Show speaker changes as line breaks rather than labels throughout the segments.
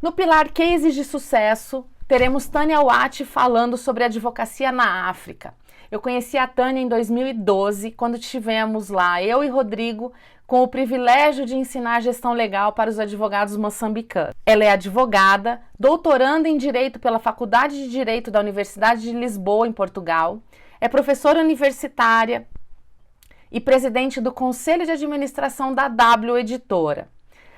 No pilar Cases de Sucesso, teremos Tânia Watt falando sobre advocacia na África. Eu conheci a Tânia em 2012, quando estivemos lá, eu e Rodrigo, com o privilégio de ensinar gestão legal para os advogados moçambicanos. Ela é advogada, doutoranda em Direito pela Faculdade de Direito da Universidade de Lisboa, em Portugal, é professora universitária e presidente do Conselho de Administração da W Editora.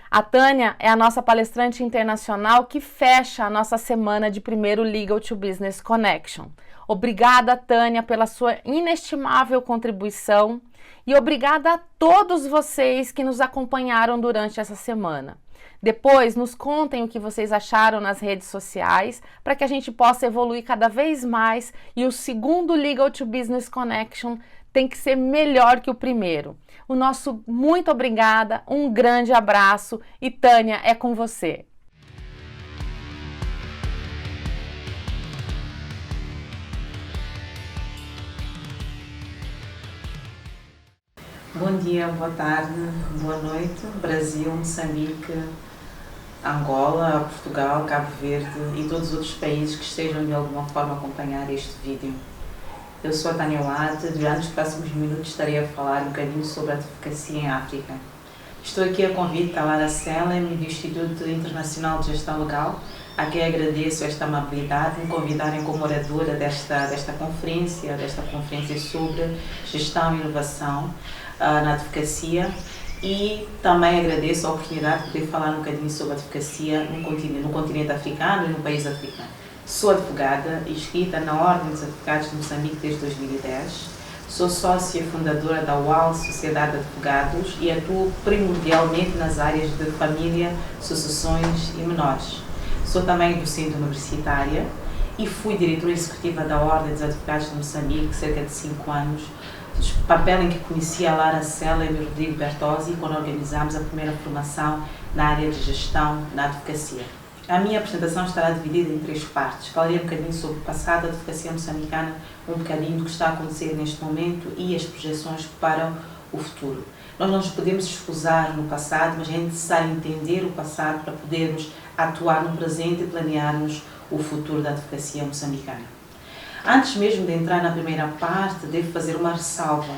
A Tânia é a nossa palestrante internacional que fecha a nossa semana de primeiro Legal to Business Connection. Obrigada, Tânia, pela sua inestimável contribuição e obrigada a todos vocês que nos acompanharam durante essa semana. Depois, nos contem o que vocês acharam nas redes sociais para que a gente possa evoluir cada vez mais e o segundo Legal to Business Connection tem que ser melhor que o primeiro. O nosso muito obrigada, um grande abraço e Tânia, é com você.
Bom dia, boa tarde, boa noite, Brasil, Moçambique, Angola, Portugal, Cabo Verde e todos os outros países que estejam de alguma forma a acompanhar este vídeo. Eu sou a Tânia Watt, durante os próximos minutos estarei a falar um bocadinho sobre a advocacia em África. Estou aqui a convite da Lara Selem, do Instituto Internacional de Gestão Legal, a quem agradeço esta amabilidade de me convidarem como oradora desta conferência sobre gestão e inovação na advocacia, e também agradeço a oportunidade de poder falar um bocadinho sobre a advocacia no continente africano e no país africano. Sou advogada, inscrita na Ordem dos Advogados de Moçambique desde 2010. Sou sócia fundadora da UAL Sociedade de Advogados e atuo primordialmente nas áreas de família, sucessões e menores. Sou também docente universitária e fui diretora executiva da Ordem dos Advogados de Moçambique cerca de 5 anos, papel em que conheci a Lara Selem e o Rodrigo Bertozzi quando organizámos a primeira formação na área de gestão na advocacia. A minha apresentação estará dividida em 3 partes. Falarei um bocadinho sobre o passado da advocacia moçambicana, um bocadinho do que está a acontecer neste momento e as projeções para o futuro. Nós não nos podemos escusar no passado, mas é necessário entender o passado para podermos atuar no presente e planearmos o futuro da advocacia moçambicana. Antes mesmo de entrar na primeira parte, devo fazer uma ressalva.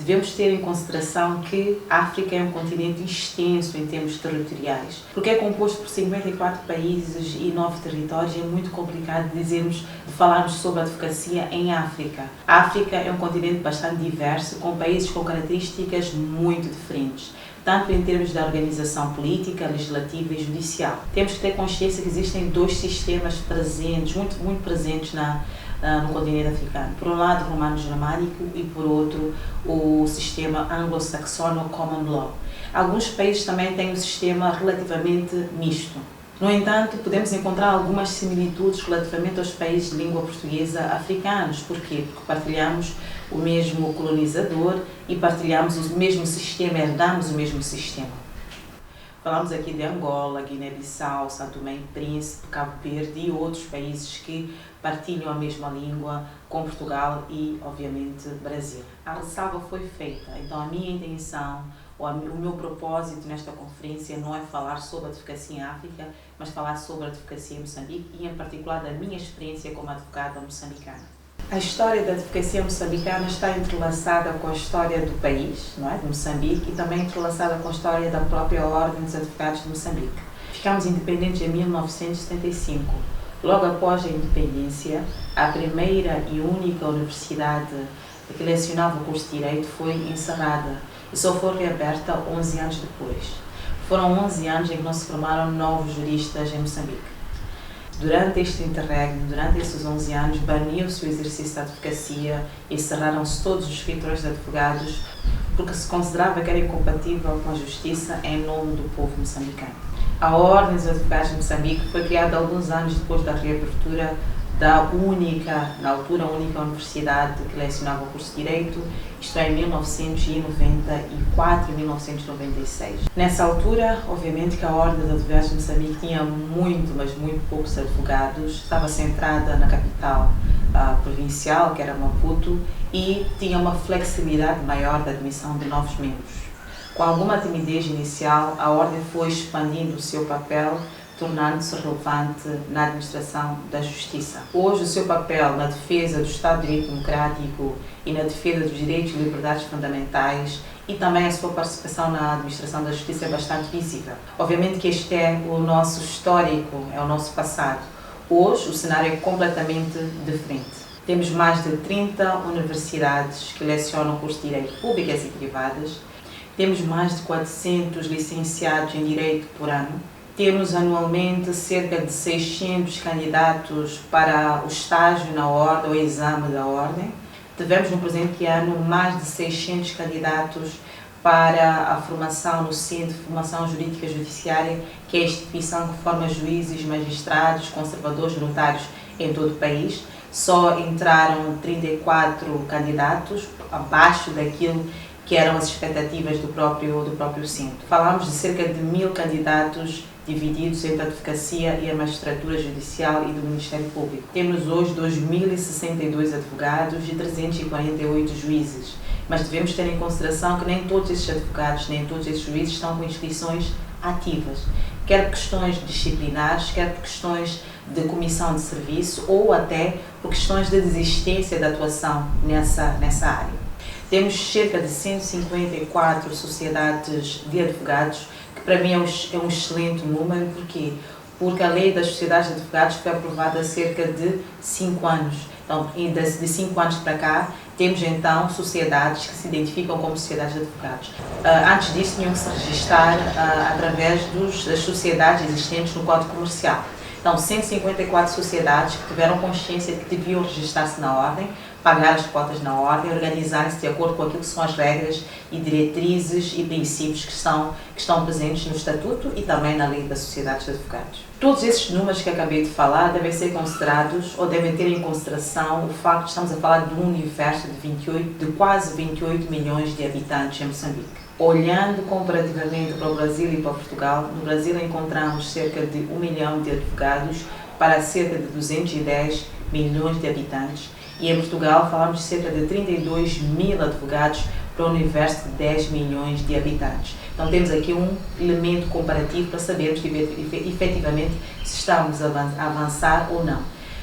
Devemos ter em consideração que a África é um continente extenso em termos territoriais. Porque é composto por 54 países e 9 territórios, é muito complicado de falarmos sobre a advocacia em África. A África é um continente bastante diverso, com países com características muito diferentes, tanto em termos da organização política, legislativa e judicial. Temos que ter consciência que existem 2 sistemas presentes, muito presentes no continente africano. Por um lado, o romano-germânico e, por outro, o sistema anglo-saxono Common Law. Alguns países também têm um sistema relativamente misto. No entanto, podemos encontrar algumas similitudes relativamente aos países de língua portuguesa africanos. Porquê? Porque partilhamos o mesmo colonizador e partilhamos o mesmo sistema, herdamos o mesmo sistema. Falamos aqui de Angola, Guiné-Bissau, São Tomé e Príncipe, Cabo Verde e outros países que partilham a mesma língua com Portugal e, obviamente, Brasil. A ressalva foi feita, então a minha intenção, o meu propósito nesta conferência não é falar sobre a advocacia em África, mas falar sobre a advocacia em Moçambique e, em particular, da minha experiência como advogada moçambicana. A história da advocacia moçambicana está entrelaçada com a história do país, não é? De Moçambique, e também entrelaçada com a história da própria Ordem dos Advogados de Moçambique. Ficamos independentes em 1975. Logo após a independência, a primeira e única universidade que lecionava o curso de Direito foi encerrada e só foi reaberta 11 anos depois. Foram 11 anos em que não se formaram novos juristas em Moçambique. Durante este interregno, durante esses 11 anos, baniu-se o exercício da advocacia e cerraram-se todos os escritórios de advogados porque se considerava que era incompatível com a justiça em nome do povo moçambicano. A Ordem dos Advogados de Moçambique foi criada alguns anos depois da reabertura da única, na altura, única universidade que lecionava o curso de Direito, isto é, em 1994 e 1996. Nessa altura, obviamente que a Ordem dos Advogados de Moçambique tinha mas muito poucos advogados, estava centrada na capital provincial, que era Maputo, e tinha uma flexibilidade maior da admissão de novos membros. Com alguma timidez inicial, a Ordem foi expandindo o seu papel tornando-se relevante na administração da justiça. Hoje, o seu papel na defesa do Estado de Direito Democrático e na defesa dos direitos e liberdades fundamentais e também a sua participação na administração da justiça é bastante visível. Obviamente que este é o nosso histórico, é o nosso passado. Hoje, o cenário é completamente diferente. Temos mais de 30 universidades que lecionam cursos de Direito públicas e privadas. Temos mais de 400 licenciados em Direito por ano. Temos anualmente cerca de 600 candidatos para o estágio na ordem, ou exame da ordem. Tivemos no presente ano mais de 600 candidatos para a formação no Centro de Formação Jurídica Judiciária, que é a instituição que forma juízes, magistrados, conservadores, notários em todo o país. Só entraram 34 candidatos, abaixo daquilo que eram as expectativas do próprio centro. Falámos de cerca de 1000 candidatos divididos entre a advocacia e a magistratura judicial e do Ministério Público. Temos hoje 2062 advogados e 348 juízes, mas devemos ter em consideração que nem todos esses advogados, nem todos esses juízes estão com inscrições ativas, quer por questões disciplinares, quer por questões de comissão de serviço ou até por questões de desistência da atuação nessa área. Temos cerca de 154 sociedades de advogados, que para mim é um excelente número. Porquê? Porque a lei das sociedades de advogados foi aprovada há cerca de 5 anos. Então, de 5 anos para cá, temos então sociedades que se identificam como sociedades de advogados. Antes disso, tinham que se registrar através das sociedades existentes no Código Comercial. Então, 154 sociedades que tiveram consciência de que deviam registrar-se na ordem, pagar as cotas na ordem, organizarem-se de acordo com aquilo que são as regras e diretrizes e princípios que estão presentes no Estatuto e também na Lei das Sociedades de Advogados. Todos esses números que acabei de falar devem ser considerados ou devem ter em consideração o facto de estamos a falar de um universo de quase 28 milhões de habitantes em Moçambique. Olhando comparativamente para o Brasil e para Portugal, no Brasil encontramos cerca de 1 milhão de advogados para cerca de 210 milhões de habitantes e em Portugal falamos de cerca de 32 mil advogados para um universo de 10 milhões de habitantes. Então temos aqui um elemento comparativo para sabermos efetivamente se estamos a avançar ou não.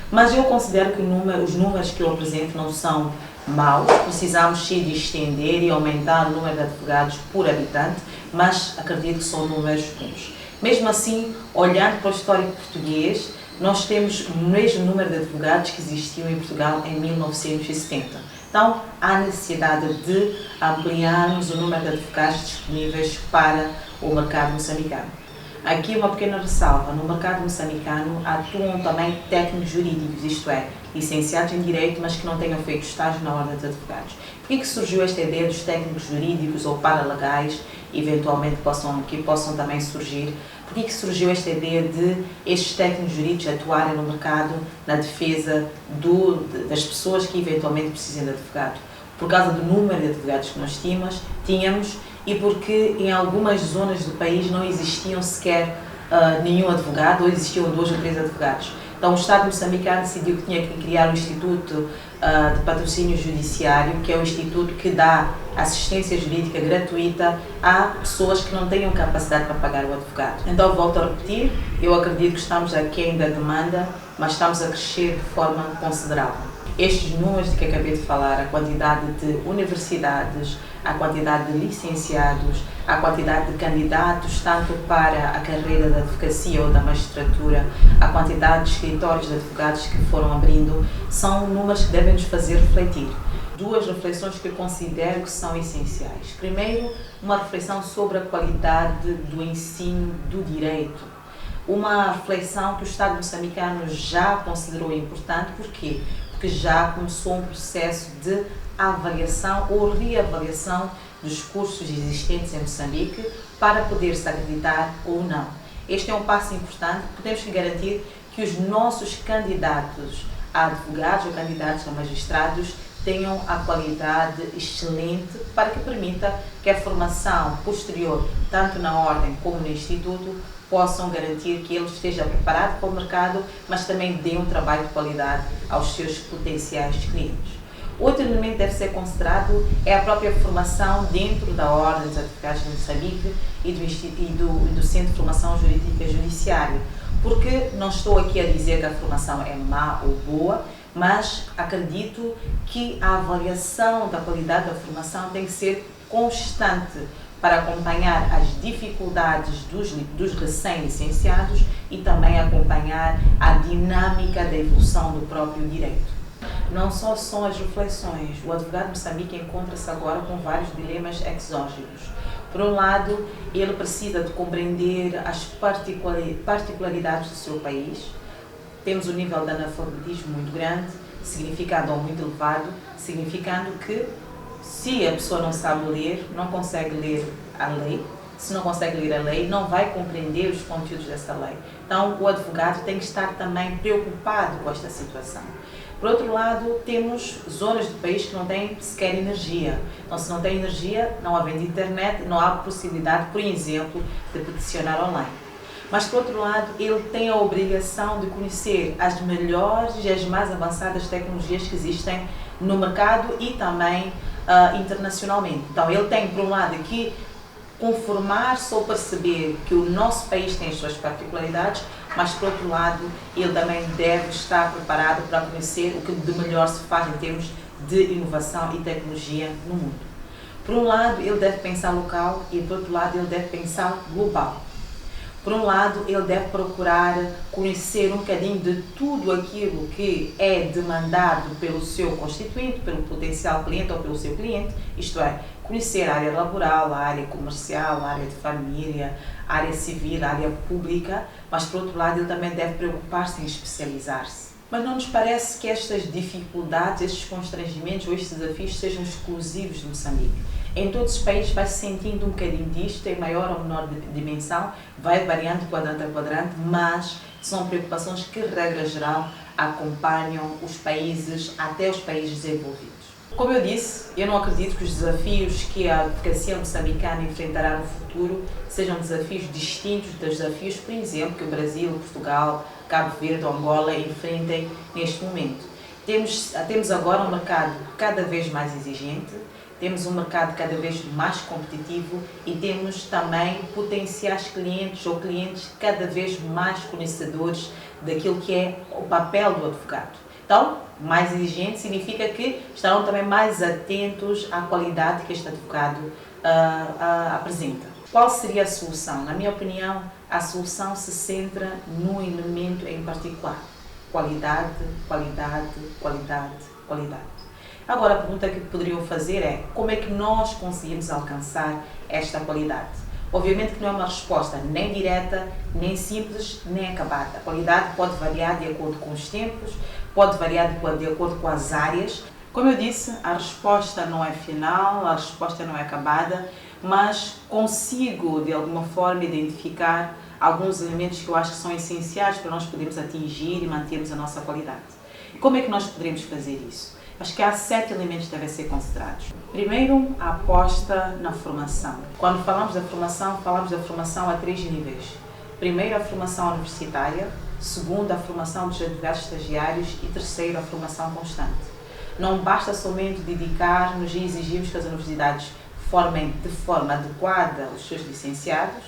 Mas eu considero que os números que eu apresento não são maus, precisamos sim de estender e aumentar o número de advogados por habitante, mas acredito que são números bons. Mesmo assim, olhando para o histórico português, nós temos o mesmo número de advogados que existiam em Portugal em 1970. Então, há necessidade de ampliarmos o número de advogados disponíveis para o mercado moçambicano. Aqui uma pequena ressalva, no mercado moçambicano atuam também técnicos jurídicos, isto é, licenciados em Direito, mas que não tenham feito estágio na Ordem de Advogados. Por que surgiu esta ideia dos técnicos jurídicos ou paralegais, eventualmente que possam também surgir? Por que surgiu esta ideia de estes técnicos jurídicos atuarem no mercado na defesa das pessoas que eventualmente precisem de advogado? Por causa do número de advogados que nós tínhamos e porque em algumas zonas do país não existiam sequer nenhum advogado ou existiam 2 ou 3 advogados. Então o Estado moçambicano decidiu que tinha que criar um Instituto de Patrocínio Judiciário, que é um instituto que dá assistência jurídica gratuita a pessoas que não tenham capacidade para pagar o advogado. Então volto a repetir, eu acredito que estamos aquém da demanda, mas estamos a crescer de forma considerável. Estes números de que acabei de falar, a quantidade de universidades, a quantidade de licenciados, a quantidade de candidatos, tanto para a carreira da advocacia ou da magistratura, a quantidade de escritórios de advogados que foram abrindo, são números que devem nos fazer refletir. 2 reflexões que eu considero que são essenciais. Primeiro, uma reflexão sobre a qualidade do ensino do direito. Uma reflexão que o Estado moçambicano já considerou importante. Porquê? Porque já começou um processo de avaliação ou reavaliação dos cursos existentes em Moçambique para poder se acreditar ou não. Este é um passo importante, porque temos que garantir que os nossos candidatos a advogados ou candidatos a magistrados tenham a qualidade excelente para que permita que a formação posterior, tanto na ordem como no instituto, possam garantir que ele esteja preparado para o mercado, mas também dê um trabalho de qualidade aos seus potenciais clientes. Outro elemento que deve ser considerado é a própria formação dentro da Ordem dos Advogados de Moçambique e do Centro de Formação Jurídica Judiciária. Porque não estou aqui a dizer que a formação é má ou boa, mas acredito que a avaliação da qualidade da formação tem que ser constante para acompanhar as dificuldades dos recém-licenciados e também acompanhar a dinâmica da evolução do próprio direito. Não só são as reflexões, o advogado de Moçambique encontra-se agora com vários dilemas exógenos. Por um lado, ele precisa de compreender as particularidades do seu país. Temos um nível de analfabetismo muito grande, significado ou muito elevado, significando que se a pessoa não sabe ler, não consegue ler a lei. Se não consegue ler a lei, não vai compreender os conteúdos dessa lei. Então, o advogado tem que estar também preocupado com esta situação. Por outro lado, temos zonas do país que não têm sequer energia. Então, se não tem energia, não havendo internet, não há possibilidade, por exemplo, de peticionar online. Mas, por outro lado, ele tem a obrigação de conhecer as melhores e as mais avançadas tecnologias que existem no mercado e também internacionalmente. Então, ele tem, por um lado, que conformar-se ou perceber que o nosso país tem as suas particularidades, mas, por outro lado, ele também deve estar preparado para conhecer o que de melhor se faz em termos de inovação e tecnologia no mundo. Por um lado, ele deve pensar local e, por outro lado, ele deve pensar global. Por um lado, ele deve procurar conhecer um bocadinho de tudo aquilo que é demandado pelo seu constituinte, pelo potencial cliente ou pelo seu cliente, isto é, conhecer a área laboral, a área comercial, a área de família, a área civil, a área pública, mas por outro lado ele também deve preocupar-se em especializar-se. Mas não nos parece que estas dificuldades, estes constrangimentos ou estes desafios sejam exclusivos de Moçambique. Em todos os países vai-se sentindo um bocadinho disto, em maior ou menor dimensão, vai variando de quadrante a quadrante, mas são preocupações que, regra geral, acompanham os países, até os países desenvolvidos. Como eu disse, eu não acredito que os desafios que a advocacia moçambicana enfrentará no futuro sejam desafios distintos dos desafios, por exemplo, que o Brasil, Portugal, Cabo Verde ou Angola enfrentem neste momento. Temos agora um mercado cada vez mais exigente, temos um mercado cada vez mais competitivo e temos também potenciais clientes ou clientes cada vez mais conhecedores daquilo que é o papel do advogado. Então, mais exigente significa que estarão também mais atentos à qualidade que este advogado apresenta. Qual seria a solução? Na minha opinião, a solução se centra num elemento em particular: qualidade, qualidade, qualidade, qualidade. Agora, a pergunta que poderiam fazer é: como é que nós conseguimos alcançar esta qualidade? Obviamente que não é uma resposta nem direta, nem simples, nem acabada. A qualidade pode variar de acordo com os tempos, pode variar de acordo com as áreas. Como eu disse, a resposta não é final, a resposta não é acabada, mas consigo, de alguma forma, identificar alguns elementos que eu acho que são essenciais para nós podermos atingir e mantermos a nossa qualidade. E como é que nós poderemos fazer isso? Acho que há 7 elementos que devem ser considerados. Primeiro, a aposta na formação. Quando falamos da formação a 3 níveis. Primeiro, a formação universitária. Segundo, a formação dos advogados estagiários. E terceiro, a formação constante. Não basta somente dedicar-nos e exigirmos que as universidades formem de forma adequada os seus licenciados.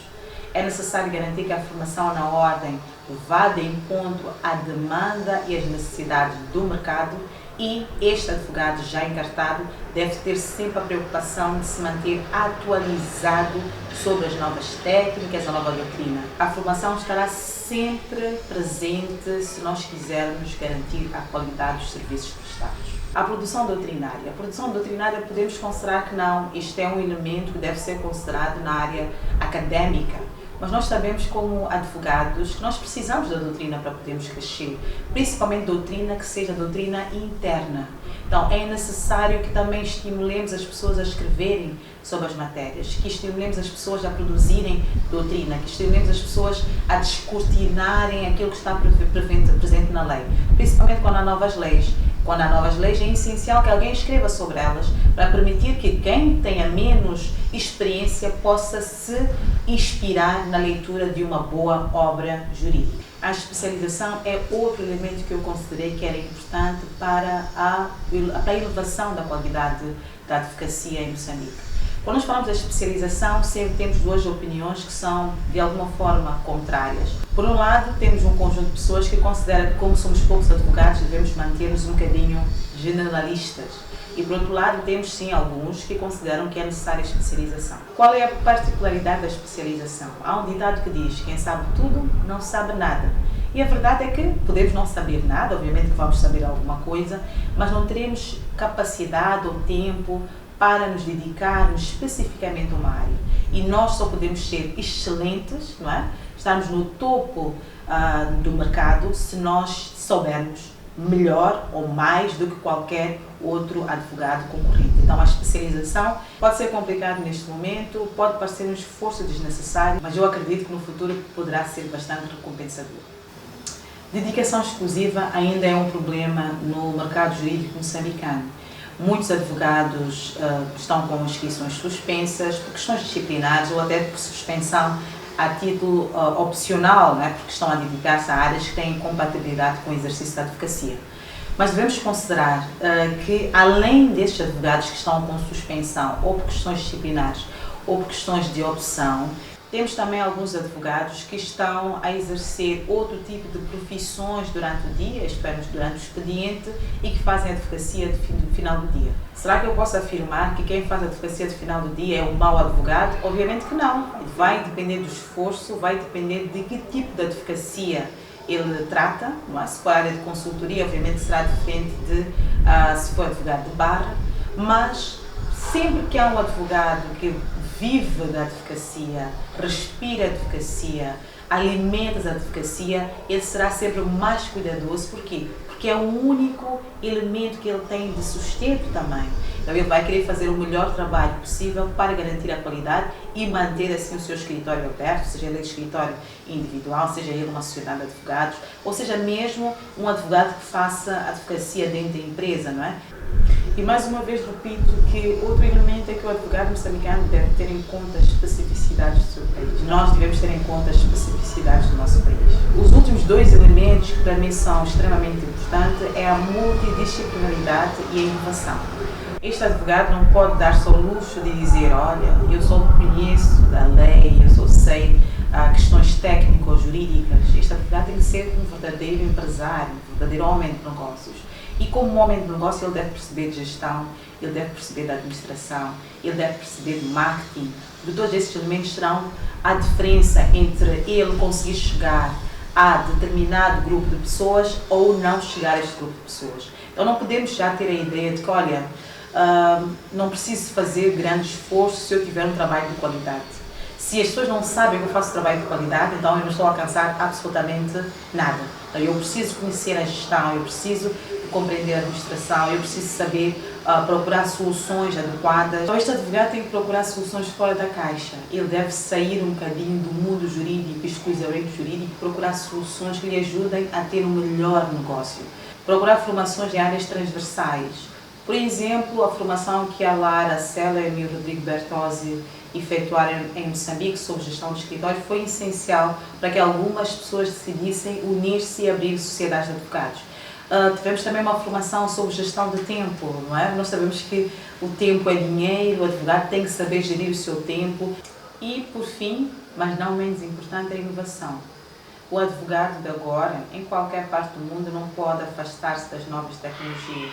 É necessário garantir que a formação na ordem vá de encontro à demanda e às necessidades do mercado. E este advogado já encartado deve ter sempre a preocupação de se manter atualizado sobre as novas técnicas, a nova doutrina. A formação estará sempre presente se nós quisermos garantir a qualidade dos serviços prestados. A produção doutrinária. A produção doutrinária podemos considerar que não, isto é um elemento que deve ser considerado na área académica. Mas nós sabemos, como advogados, que nós precisamos da doutrina para podermos crescer, principalmente doutrina que seja doutrina interna. Então, é necessário que também estimulemos as pessoas a escreverem sobre as matérias, que estimulemos as pessoas a produzirem doutrina, que estimulemos as pessoas a descortinarem aquilo que está presente na lei, principalmente quando há novas leis. Quando há novas leis, é essencial que alguém escreva sobre elas para permitir que quem tenha menos experiência possa se inspirar na leitura de uma boa obra jurídica. A especialização é outro elemento que eu considerei que era importante para a elevação da qualidade da advocacia em Moçambique. Quando nós falamos da especialização, sempre temos duas opiniões que são, de alguma forma, contrárias. Por um lado, temos um conjunto de pessoas que consideram que, como somos poucos advogados, devemos manter-nos um bocadinho generalistas. E, por outro lado, temos, sim, alguns que consideram que é necessária especialização. Qual é a particularidade da especialização? Há um ditado que diz: quem sabe tudo, não sabe nada. E a verdade é que podemos não saber nada, obviamente que vamos saber alguma coisa, mas não teremos capacidade ou tempo para nos dedicarmos especificamente a uma área. E nós só podemos ser excelentes, não é? Estarmos no topo do mercado se nós soubermos melhor ou mais do que qualquer outro advogado concorrente. Então a especialização pode ser complicada neste momento, pode parecer um esforço desnecessário, mas eu acredito que no futuro poderá ser bastante recompensador. Dedicação exclusiva ainda é um problema no mercado jurídico moçambicano. Muitos advogados estão com inscrições suspensas por questões disciplinares ou até por suspensão a título opcional, não é? Porque estão a dedicar-se a áreas que têm compatibilidade com o exercício da advocacia. Mas devemos considerar que, além destes advogados que estão com suspensão ou por questões disciplinares ou por questões de opção, temos também alguns advogados que estão a exercer outro tipo de profissões durante o dia, isto é, durante o expediente, e que fazem advocacia de final do dia. Será que eu posso afirmar que quem faz advocacia de final do dia é um mau advogado? Obviamente que não. Vai depender do esforço, vai depender de que tipo de advocacia ele trata. Não é? Se for área de consultoria, obviamente será diferente de se for advogado de barra, mas sempre que há um advogado que vive da advocacia, respira a advocacia, alimenta a advocacia, ele será sempre mais cuidadoso. Porquê? Porque é o único elemento que ele tem de sustento também. Então ele vai querer fazer o melhor trabalho possível para garantir a qualidade e manter assim o seu escritório aberto, seja ele escritório individual, seja ele uma sociedade de advogados, ou seja mesmo um advogado que faça advocacia dentro da empresa, não é? E mais uma vez repito que outro elemento é que o advogado moçambicano deve ter em conta as especificidades do seu país. Nós devemos ter em conta as especificidades do nosso país. Os últimos dois elementos que para mim são extremamente importantes é a multidisciplinaridade e a inovação. Este advogado não pode dar-se ao luxo de dizer: olha, eu só conheço da lei, eu só sei questões técnico-jurídicas. Este advogado tem que ser um verdadeiro empresário, um verdadeiro homem de negócios. E como homem de negócio, ele deve perceber de gestão, ele deve perceber da administração, ele deve perceber de marketing. De todos esses elementos serão a diferença entre ele conseguir chegar a determinado grupo de pessoas ou não chegar a este grupo de pessoas. Então não podemos já ter a ideia de que, olha, não preciso fazer grande esforço se eu tiver um trabalho de qualidade. Se as pessoas não sabem que eu faço trabalho de qualidade, então eu não estou a alcançar absolutamente nada. Então eu preciso conhecer a gestão, eu preciso compreender a administração, eu preciso saber procurar soluções adequadas. Então este advogado tem que procurar soluções fora da caixa. Ele deve sair um bocadinho do mundo jurídico, exclusivamente jurídico, e procurar soluções que lhe ajudem a ter um melhor negócio. Procurar formações em áreas transversais. Por exemplo, a formação que a Lara Seller e o Rodrigo Bertozzi efetuaram em Moçambique sobre gestão de escritório foi essencial para que algumas pessoas decidissem unir-se e abrir sociedades de advogados. Tivemos também uma formação sobre gestão de tempo, não é? Nós sabemos que o tempo é dinheiro, o advogado tem que saber gerir o seu tempo. E, por fim, mas não menos importante, a inovação. O advogado de agora, em qualquer parte do mundo, não pode afastar-se das novas tecnologias.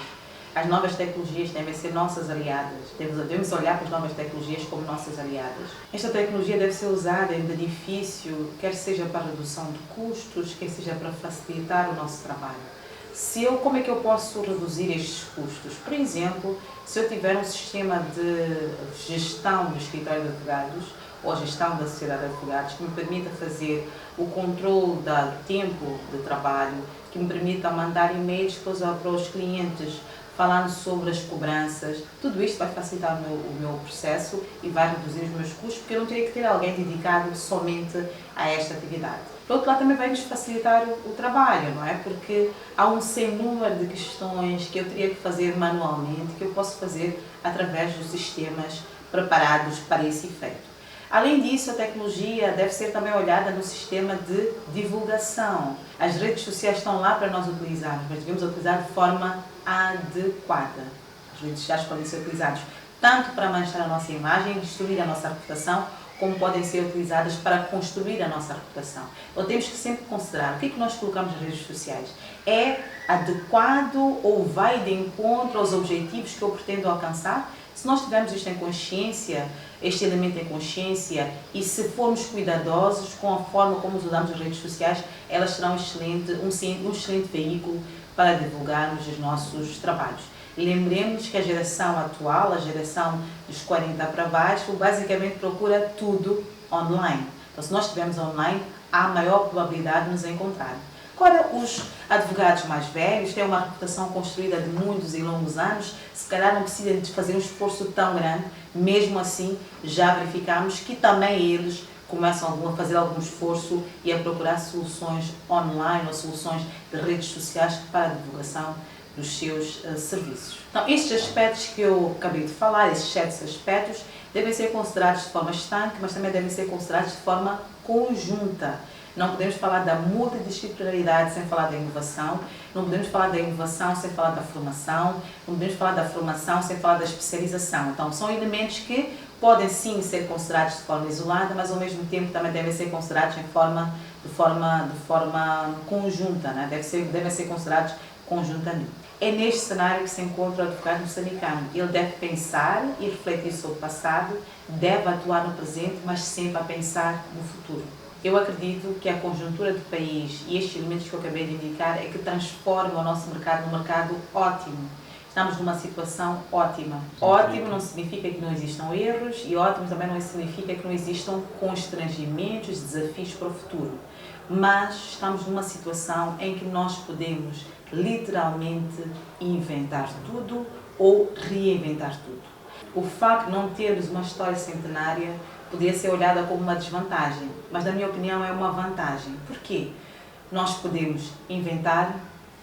As novas tecnologias devem ser nossas aliadas. Devemos olhar para as novas tecnologias como nossas aliadas. Esta tecnologia deve ser usada em benefício, quer seja para a redução de custos, quer seja para facilitar o nosso trabalho. Como é que eu posso reduzir estes custos? Por exemplo, se eu tiver um sistema de gestão do escritório de advogados ou gestão da sociedade de advogados que me permita fazer o controle do tempo de trabalho, que me permita mandar e-mails para os clientes falando sobre as cobranças, tudo isto vai facilitar o meu processo e vai reduzir os meus custos, porque eu não teria que ter alguém dedicado somente a esta atividade. Por outro lado, também vai nos facilitar o trabalho, não é? Porque há um sem número de questões que eu teria que fazer manualmente, que eu posso fazer através dos sistemas preparados para esse efeito. Além disso, a tecnologia deve ser também olhada no sistema de divulgação. As redes sociais estão lá para nós utilizarmos, mas devemos utilizar de forma adequada. As redes sociais podem ser utilizadas tanto para manchar a nossa imagem, destruir a nossa reputação, como podem ser utilizadas para construir a nossa reputação. Então temos que sempre considerar o que é que nós colocamos nas redes sociais. É adequado ou vai de encontro aos objetivos que eu pretendo alcançar? Se nós tivermos isto em consciência, este elemento em consciência, e se formos cuidadosos com a forma como usamos as redes sociais, elas serão um excelente veículo para divulgarmos os nossos trabalhos. Lembremos que a geração atual, a geração dos 40 para baixo, basicamente procura tudo online. Então, se nós estivermos online, há maior probabilidade de nos encontrar. Agora, os advogados mais velhos têm uma reputação construída de muitos e longos anos, se calhar não precisam de fazer um esforço tão grande, mesmo assim já verificamos que também eles começam a fazer algum esforço e a procurar soluções online ou soluções de redes sociais para a divulgação dos seus serviços. Então, estes aspectos que eu acabei de falar, estes 7 aspectos, devem ser considerados de forma estanque, mas também devem ser considerados de forma conjunta. Não podemos falar da multidisciplinaridade sem falar da inovação, não podemos falar da inovação sem falar da formação, não podemos falar da formação sem falar da especialização. Então, são elementos que podem sim ser considerados de forma isolada, mas ao mesmo tempo também devem ser considerados de forma conjunta, né? Devem ser considerados conjuntamente. É neste cenário que se encontra o advogado moçambicano. Ele deve pensar e refletir sobre o passado, deve atuar no presente, mas sempre a pensar no futuro. Eu acredito que a conjuntura do país e estes elementos que eu acabei de indicar é que transformam o nosso mercado num mercado ótimo. Estamos numa situação ótima. Ótimo não significa que não existam erros e ótimo também não significa que não existam constrangimentos, desafios para o futuro. Mas estamos numa situação em que nós podemos literalmente inventar tudo ou reinventar tudo. O facto de não termos uma história centenária poderia ser olhada como uma desvantagem, mas na minha opinião é uma vantagem. Por quê? Nós podemos inventar,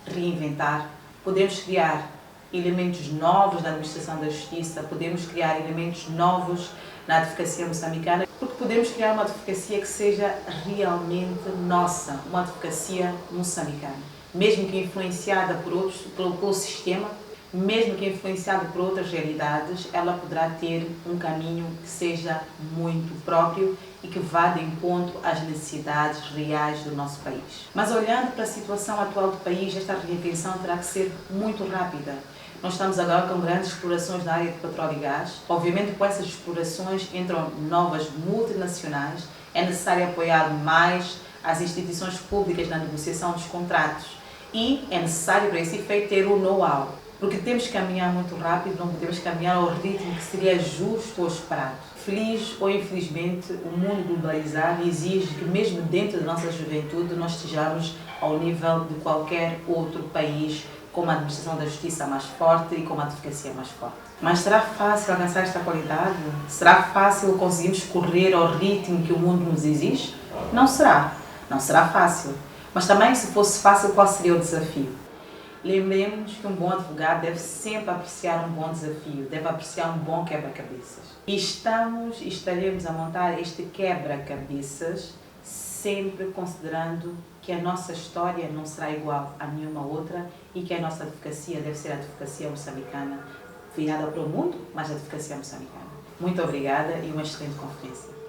reinventar, podemos criar elementos novos na administração da justiça, podemos criar elementos novos na advocacia moçambicana, porque podemos criar uma advocacia que seja realmente nossa, uma advocacia moçambicana. Mesmo que influenciada por outros, pelo sistema, mesmo que influenciada por outras realidades, ela poderá ter um caminho que seja muito próprio e que vá de encontro às necessidades reais do nosso país. Mas olhando para a situação atual do país, esta reinvenção terá que ser muito rápida. Nós estamos agora com grandes explorações na área de petróleo e gás. Obviamente, com essas explorações entram novas multinacionais. É necessário apoiar mais as instituições públicas na negociação dos contratos. E é necessário, para esse efeito, ter o know-how. Porque temos que caminhar muito rápido, não podemos caminhar ao ritmo que seria justo ou esperado. Feliz ou infelizmente, o mundo globalizado exige que mesmo dentro da nossa juventude nós estejamos ao nível de qualquer outro país com uma administração da justiça mais forte e com uma advocacia mais forte. Mas será fácil alcançar esta qualidade? Será fácil conseguirmos correr ao ritmo que o mundo nos exige? Não será. Não será fácil. Mas também, se fosse fácil, qual seria o desafio? Lembremos que um bom advogado deve sempre apreciar um bom desafio, deve apreciar um bom quebra-cabeças. E estaremos a montar este quebra-cabeças sempre considerando que a nossa história não será igual a nenhuma outra e que a nossa advocacia deve ser a advocacia moçambicana, virada para o mundo, mas a advocacia moçambicana. Muito obrigada e uma excelente conferência.